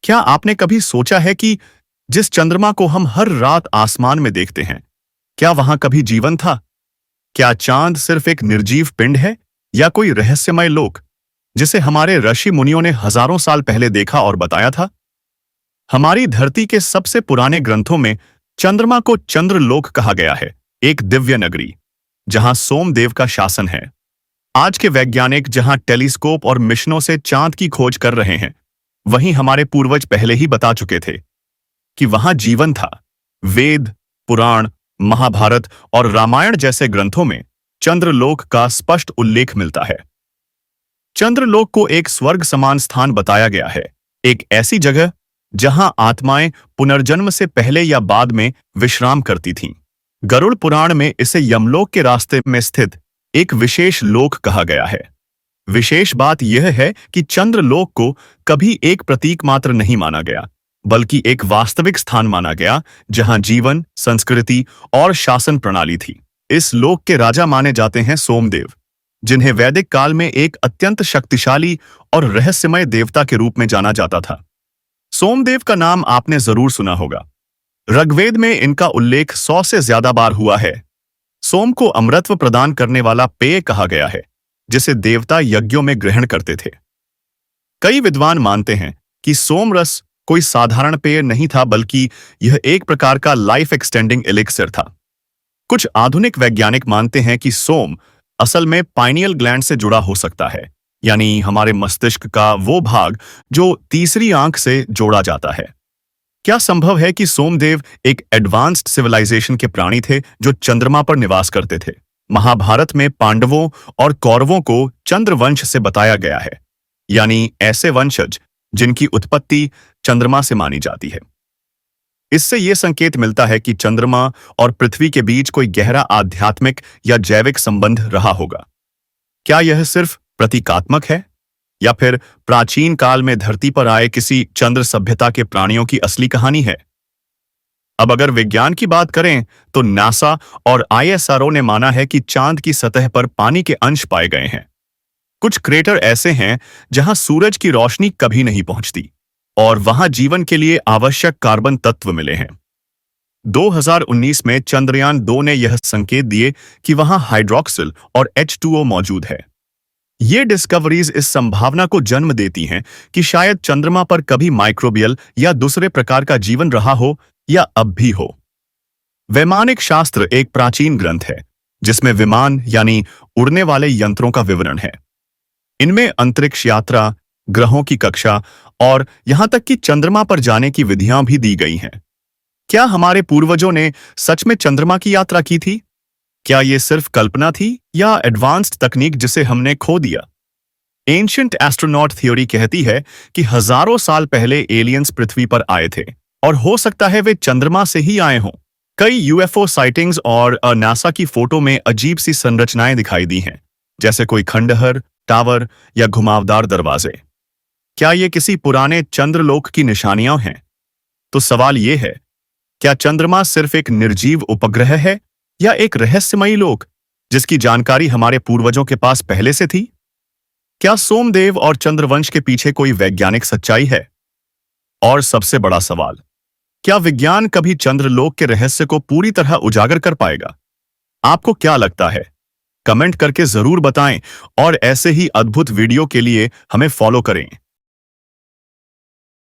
क्या आपने कभी सोचा है कि जिस चंद्रमा को हम हर रात आसमान में देखते हैं, क्या वहां कभी जीवन था? क्या चांद सिर्फ एक निर्जीव पिंड है या कोई रहस्यमय लोक जिसे हमारे ऋषि मुनियों ने हजारों साल पहले देखा और बताया था? हमारी धरती के सबसे पुराने ग्रंथों में चंद्रमा को चंद्रलोक कहा गया है, एक दिव्य नगरी जहां सोमदेव का शासन है। आज के वैज्ञानिक जहां टेलीस्कोप और मिशनों से चांद की खोज कर रहे हैं, वहीं हमारे पूर्वज पहले ही बता चुके थे कि वहां जीवन था। वेद, पुराण, महाभारत और रामायण जैसे ग्रंथों में चंद्रलोक का स्पष्ट उल्लेख मिलता है। चंद्रलोक को एक स्वर्ग समान स्थान बताया गया है, एक ऐसी जगह जहां आत्माएं पुनर्जन्म से पहले या बाद में विश्राम करती थीं। गरुड़ पुराण में इसे यमलोक के रास्ते में स्थित एक विशेष लोक कहा गया है। विशेष बात यह है कि चंद्रलोक को कभी एक प्रतीक मात्र नहीं माना गया, बल्कि एक वास्तविक स्थान माना गया जहां जीवन, संस्कृति और शासन प्रणाली थी। इस लोक के राजा माने जाते हैं सोमदेव, जिन्हें वैदिक काल में एक अत्यंत शक्तिशाली और रहस्यमय देवता के रूप में जाना जाता था। सोमदेव का नाम आपने जरूर सुना होगा। ऋग्वेद में इनका उल्लेख 100 से ज्यादा बार हुआ है। सोम को अमृतत्व प्रदान करने वाला पेय कहा गया है, जिसे देवता यज्ञों में ग्रहण करते थे। कई विद्वान मानते हैं कि सोम रस कोई साधारण पेय नहीं था, बल्कि यह एक प्रकार का लाइफ एक्सटेंडिंग एलिक्सिर था। कुछ आधुनिक वैज्ञानिक मानते हैं कि सोम असल में पाइनियल ग्लैंड से जुड़ा हो सकता है, यानी हमारे मस्तिष्क का वो भाग जो तीसरी आंख से जोड़ा जाता है। क्या संभव है कि सोमदेव एक एडवांस्ड सिविलाइजेशन के प्राणी थे जो चंद्रमा पर निवास करते थे? महाभारत में पांडवों और कौरवों को चंद्रवंश से बताया गया है, यानी ऐसे वंशज जिनकी उत्पत्ति चंद्रमा से मानी जाती है। इससे यह संकेत मिलता है कि चंद्रमा और पृथ्वी के बीच कोई गहरा आध्यात्मिक या जैविक संबंध रहा होगा। क्या यह सिर्फ प्रतीकात्मक है, या फिर प्राचीन काल में धरती पर आए किसी चंद्र सभ्यता के प्राणियों की असली कहानी है? अब अगर विज्ञान की बात करें तो नासा और आईएसआरओ ने माना है कि चांद की सतह पर पानी के अंश पाए गए हैं। कुछ क्रेटर ऐसे हैं जहां सूरज की रोशनी कभी नहीं पहुंचती और वहां जीवन के लिए आवश्यक कार्बन तत्व मिले हैं। 2019 में चंद्रयान 2 ने यह संकेत दिए कि वहां हाइड्रोक्सिल और H2O मौजूद है। ये डिस्कवरीज इस संभावना को जन्म देती हैं कि शायद चंद्रमा पर कभी माइक्रोबियल या दूसरे प्रकार का जीवन रहा हो या अब भी हो। वैमानिक शास्त्र एक प्राचीन ग्रंथ है जिसमें विमान यानी उड़ने वाले यंत्रों का विवरण है। इनमें अंतरिक्ष यात्रा, ग्रहों की कक्षा और यहां तक कि चंद्रमा पर जाने की विधियां भी दी गई हैं। क्या हमारे पूर्वजों ने सच में चंद्रमा की यात्रा की थी? क्या यह सिर्फ कल्पना थी या एडवांस्ड तकनीक जिसे हमने खो दिया? एंशिएंट एस्ट्रोनॉट थ्योरी कहती है कि हजारों साल पहले एलियंस पृथ्वी पर आए थे और हो सकता है वे चंद्रमा से ही आए हों। कई यूएफओ साइटिंग्स और नासा की फोटो में अजीब सी संरचनाएं दिखाई दी हैं, जैसे कोई खंडहर, टावर या घुमावदार दरवाजे। क्या ये किसी पुराने चंद्रलोक की निशानियां हैं? तो सवाल ये है, क्या चंद्रमा सिर्फ एक निर्जीव उपग्रह है या एक रहस्यमयी लोक जिसकी जानकारी हमारे पूर्वजों के पास पहले से थी? क्या सोमदेव और चंद्रवंश के पीछे कोई वैज्ञानिक सच्चाई है? और सबसे बड़ा सवाल, क्या विज्ञान कभी चंद्रलोक के रहस्य को पूरी तरह उजागर कर पाएगा? आपको क्या लगता है? कमेंट करके जरूर बताएं और ऐसे ही अद्भुत वीडियो के लिए हमें फॉलो करें।